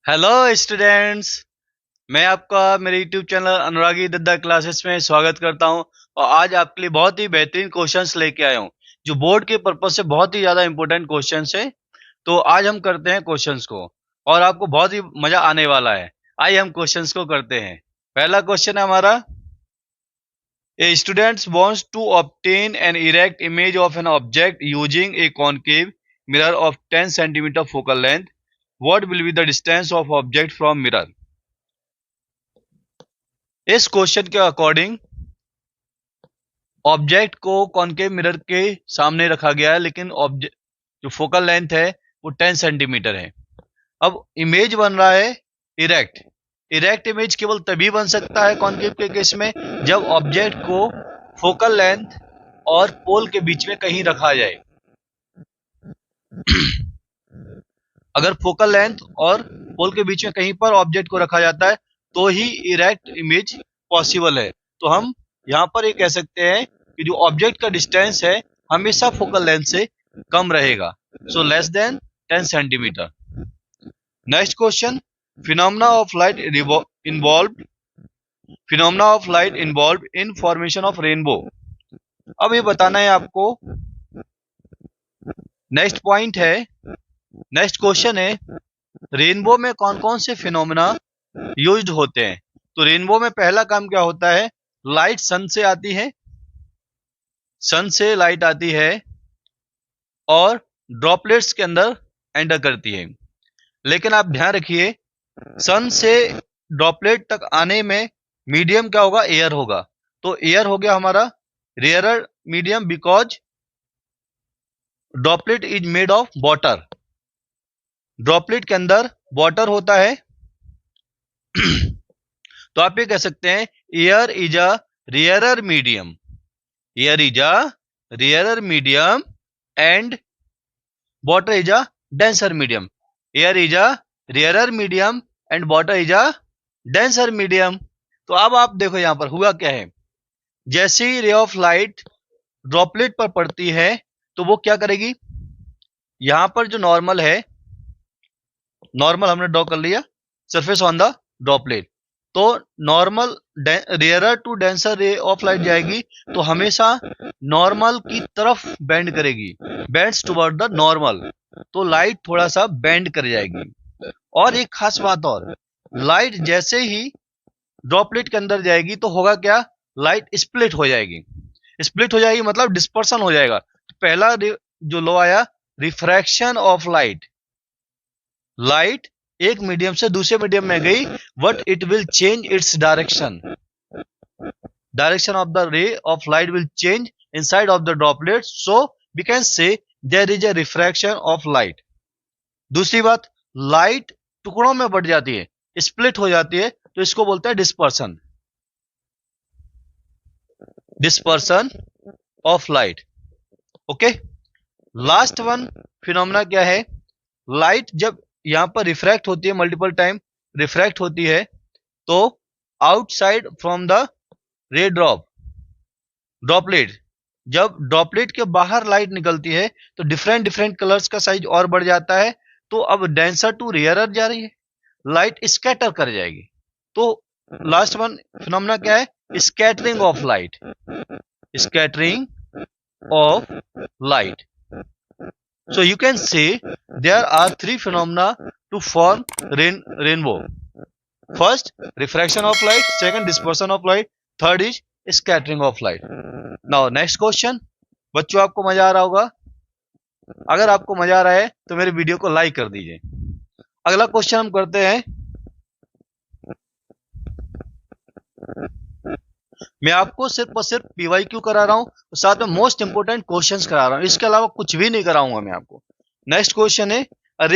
Hello students. मैं आपका मेरे यूट्यूब चैनल अनुरागी दद्दा क्लासेस में स्वागत करता हूं और आज आपके लिए बहुत ही बेहतरीन क्वेश्चंस लेके आया हूं जो बोर्ड के पर्पज से बहुत ही ज़्यादा इंपॉर्टेंट क्वेश्चंस है। तो आज हम करते हैं क्वेश्चंस को और आपको बहुत ही मज़ा आने वाला है। आइए हम क्वेश्चंस को करते हैं। पहला क्वेश्चन है हमारा, ए students wants to obtain an erect image of an object using a concave mirror of 10 centimeter focal length. What will be the distance of object from mirror? इस क्वेश्चन के अकॉर्डिंग ऑब्जेक्ट को concave mirror के सामने रखा गया है, लेकिन object जो फोकल लेंथ है वो 10 सेंटीमीटर है। अब इमेज बन रहा है इरेक्ट। इरेक्ट इमेज केवल तभी बन सकता है कॉनकेव के केस में जब ऑब्जेक्ट को फोकल लेंथ और पोल के बीच में कहीं रखा जाए। अगर फोकल लेंथ और पोल के बीच में कहीं पर ऑब्जेक्ट को रखा जाता है तो ही इरेक्ट इमेज पॉसिबल है। तो हम यहाँ पर ये कह सकते हैं कि जो ऑब्जेक्ट का डिस्टेंस है हमेशा फोकल लेंथ से कम रहेगा, so less than 10 centimetre. Next question, phenomena of light involve in formation of rainbow. अब ये बताना है आपको। नेक्स्ट पॉइंट है, नेक्स्ट क्वेश्चन है, रेनबो में कौन कौन से फिनोमेना यूज्ड होते हैं। तो रेनबो में पहला काम क्या होता है, लाइट सन से आती है, सन से लाइट आती है और ड्रॉपलेट्स के अंदर एंटर करती है। लेकिन आप ध्यान रखिए, सन से ड्रॉपलेट तक आने में मीडियम क्या होगा, एयर होगा। तो एयर हो गया हमारा rarer medium because droplet is made of water. Droplet के अंदर वाटर होता है। तो आप ये कह सकते हैं air is a rarer medium, air is a rarer medium and water is a denser medium. Air is a rarer medium and water is a denser medium. तो अब आप देखो यहां पर हुआ क्या है, जैसे ही रे ऑफ लाइट ड्रॉपलेट पर पड़ती है तो वो क्या करेगी, यहां पर जो नॉर्मल है, नॉर्मल हमने ड्रॉ कर लिया, सरफेस ऑन द ड्रॉपलेट। तो normal rarer to denser ray of light जाएगी तो हमेशा नॉर्मल की तरफ बेंड करेगी, बेंड्स टुवर्ड द नॉर्मल। तो लाइट थोड़ा सा बेंड कर जाएगी। और एक खास बात और, लाइट जैसे ही ड्रॉपलेट के अंदर जाएगी तो होगा क्या, लाइट स्प्लिट हो जाएगी। स्प्लिट हो जाएगी मतलब डिस्पर्सन हो जाएगा। पहला जो लॉ आया, रिफ्रैक्शन ऑफ लाइट। लाइट एक मीडियम से दूसरे मीडियम में गई, but it will change its direction. Direction of the ray of light will change inside of the droplet, so we can say there is a refraction of light. दूसरी बात, light टुकड़ों में बढ़ जाती है, स्प्लिट हो जाती है, तो इसको बोलते हैं dispersion, dispersion of light. Okay, last one phenomena क्या है, लाइट जब यहां पर रिफ्रैक्ट होती है, मल्टीपल टाइम रिफ्रैक्ट होती है, तो आउटसाइड फ्रॉम द रे ड्रॉपलेट, जब ड्रॉपलेट के बाहर लाइट निकलती है तो डिफरेंट डिफरेंट कलर्स का साइज और बढ़ जाता है। तो अब डेंसर टू रेयरर जा रही है, लाइट स्कैटर कर जाएगी। तो लास्ट वन फिनोमेना क्या है, scattering of light, scattering of light. So you can say there are three phenomena to form rainbow. First, refraction of light. Second, dispersion of light. Third is scattering of light. Now next question. बच्चों आपको मजा आ रहा होगा। अगर आपको मजा आ रहा है तो मेरे वीडियो को लाइक कर दीजिए। अगला क्वेश्चन हम करते हैं। मैं आपको सिर्फ और सिर्फ PYQ करा रहा हूं, तो साथ में मोस्ट इंपोर्टेंट क्वेश्चंस करा रहा हूं, इसके अलावा कुछ भी नहीं कराऊंगा मैं आपको। नेक्स्ट क्वेश्चन है, a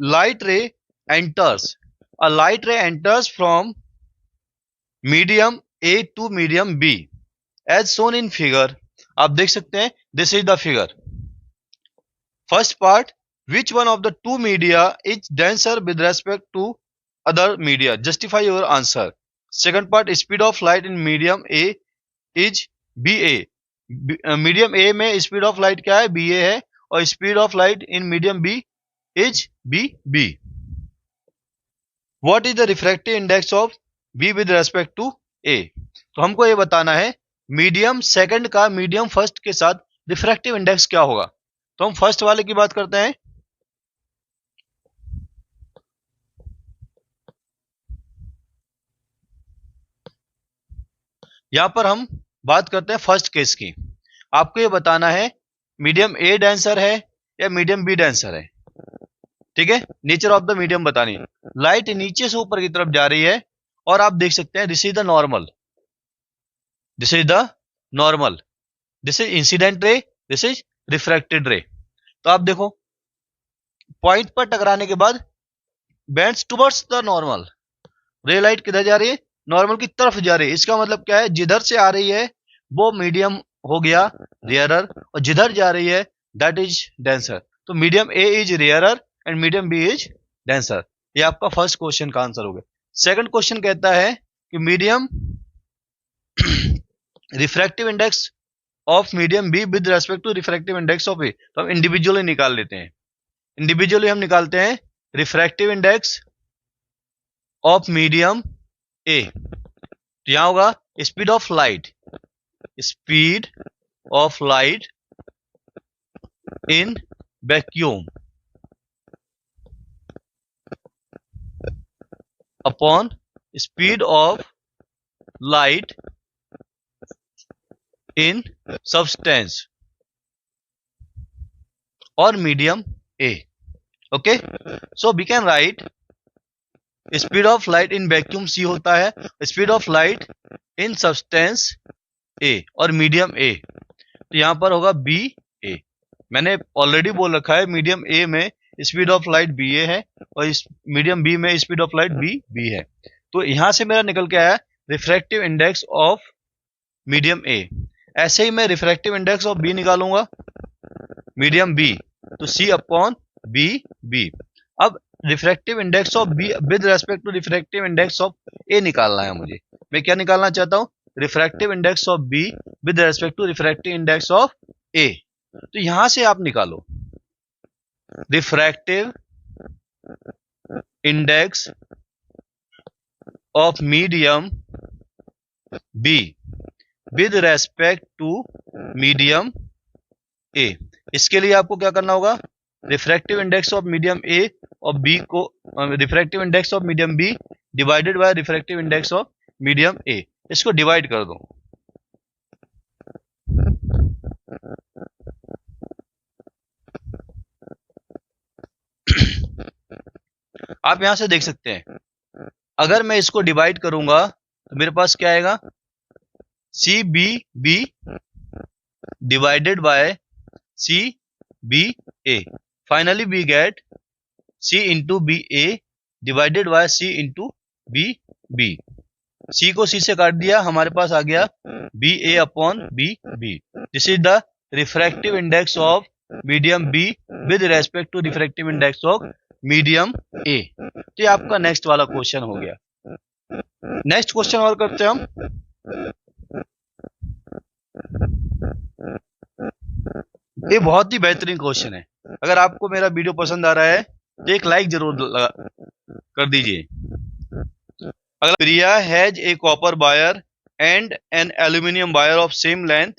light ray enters, a light ray enters from medium A to medium B as shown in figure। आप देख सकते हैं, this is the figure। First part, which one of the two media is denser with respect to other media? Justify your answer। Second part, speed of light in medium A is BA। Medium A में speed of light क्या है, BA है, और speed of light in medium B is BB। What is the refractive index of B with respect to A. तो हमको ये बताना है मीडियम सेकंड का मीडियम फर्स्ट के साथ रिफ्रैक्टिव इंडेक्स क्या होगा। तो हम फर्स्ट वाले की बात करते हैं। यहां पर हम बात करते हैं फर्स्ट केस की। आपको ये बताना है मीडियम ए डेंसर है या मीडियम बी डेंसर है। ठीक है, नेचर ऑफ द मीडियम बतानी है। लाइट नीचे से ऊपर की तरफ जा रही है और आप देख सकते हैं this is the normal, this is the normal, this is incident ray, this is refracted रे। तो आप देखो पॉइंट पर टकराने के बाद बेंड्स टुवर्ड्स द नॉर्मल, रे लाइट किधर जा रही है, नॉर्मल की तरफ जा रही है। इसका मतलब क्या है, जिधर से आ रही है वो मीडियम हो गया रेयरर, और जिधर जा रही है दैट इज डेंसर। तो medium A is rarer and medium B is denser. ये आपका फर्स्ट क्वेश्चन का आंसर हो गया। सेकंड क्वेश्चन कहता है कि medium refractive index of medium B with respect to refractive index of A. तो हम इंडिविजुअली निकाल लेते हैं। इंडिविजुअली हम निकालते हैं refractive index of medium A. तो यहां होगा speed of light, speed of light in vacuum upon speed of light in substance or medium A. Okay, so we can write speed of light in vacuum C होता है, speed of light in substance A और medium A। तो यहां पर होगा B A। मैंने already बोल रखा है मीडियम A में speed of light B A है और इस मीडियम बी में speed of light B B है। तो यहां से मेरा निकल के आया refractive index of medium A. ऐसे ही मैं रिफ्रैक्टिव इंडेक्स ऑफ बी निकालूंगा, मीडियम बी, तो सी अपॉन बी बी। अब refractive index of B with respect to refractive index of A निकालना है मुझे। मैं क्या निकालना चाहता हूं, refractive index of B with respect to refractive index of A. तो यहां से आप निकालो refractive index of medium B with respect to medium A. इसके लिए आपको क्या करना होगा, refractive index of medium A और बी को refractive index of medium B divided by refractive index of medium A, इसको डिवाइड कर दो। आप यहां से देख सकते हैं अगर मैं इसको डिवाइड करूंगा तो मेरे पास क्या आएगा, C B B divided by C B A. Finally we get C into B A divided by C into B B. C को सी से काट दिया, हमारे पास आ गया B A upon B B. This is the refractive index of medium B with respect to refractive index of medium A. तो ये आपका नेक्स्ट वाला क्वेश्चन हो गया। नेक्स्ट क्वेश्चन और करते हैं हम। ये बहुत ही बेहतरीन क्वेश्चन है। अगर आपको मेरा वीडियो पसंद आ रहा है तो एक लाइक जरूर कर दीजिए। अगला, Priya has a copper wire and an aluminium wire of same length,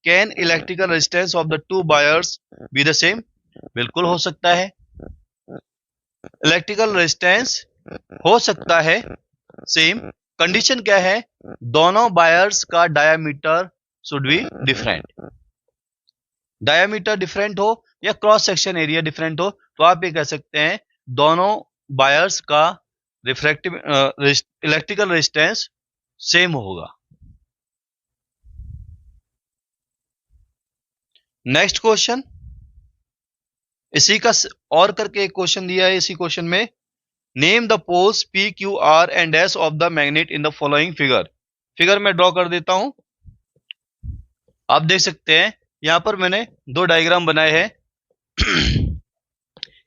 can electrical resistance of the two wires be the same. बिल्कुल हो सकता है, इलेक्ट्रिकल रेजिस्टेंस हो सकता है सेम। कंडीशन क्या है, दोनों वायर्स का diameter should be different. Diameter different हो या क्रॉस सेक्शन एरिया डिफरेंट हो तो आप ये कह सकते हैं दोनों वायर्स का रिफ्रैक्टिव इलेक्ट्रिकल रेजिस्टेंस सेम होगा। नेक्स्ट क्वेश्चन, इसी का और करके एक क्वेश्चन दिया है। इसी क्वेश्चन में name the poles P Q R and S of the magnet in the following figure. Figure में ड्रॉ कर देता हूं। आप देख सकते हैं यहां पर मैंने दो डायग्राम बनाए हैं।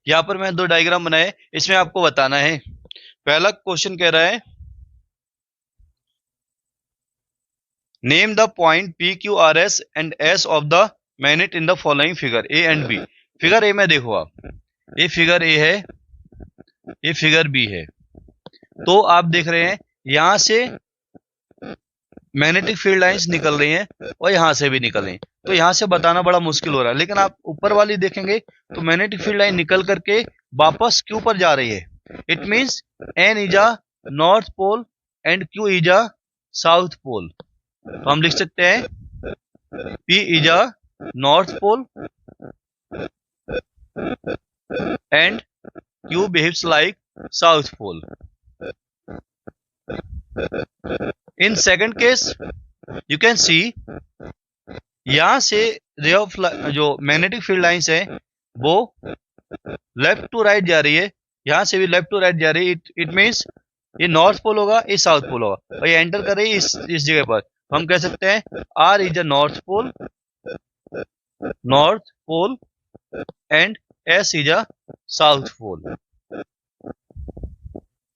यहां पर मैंने दो डायग्राम बनाए, इसमें आपको बताना है। पहला क्वेश्चन कह रहा है name the point P Q R S and S of the magnet in the following figure A and B. Figure A में देखो आप, ये फिगर ए है, ये फिगर बी है। तो आप देख रहे हैं यहां से मैग्नेटिक फील्ड लाइंस निकल रही हैं और यहां से भी निकल रही हैं, तो यहां से बताना बड़ा मुश्किल हो रहा है। लेकिन आप ऊपर वाली देखेंगे तो मैग्नेटिक फील्ड लाइन निकल करके वापस क्यू पर जा रही है। It means N is a north pole and Q is a south pole. तो हम लिख सकते हैं P is a north pole and Q behaves like south pole. In second case you can see यहां से रे ऑफ जो magnetic field lines है वो लेफ्ट टू राइट जा रही है, यहां से भी लेफ्ट टू राइट जा रही है। इट मींस ये नॉर्थ पोल होगा, ये साउथ पोल होगा और ये एंटर कर रही है इस जगह पर। तो हम कह सकते हैं R is a north pole and S is a south pole.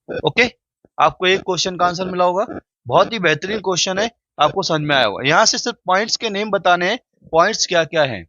Okay, आपको एक क्वेश्चन का आंसर मिला होगा। बहुत ही बेहतरीन क्वेश्चन है, आपको समझ में आया होगा। यहां से सिर्फ पॉइंट्स के नेम बताने हैं, पॉइंट्स क्या क्या हैं।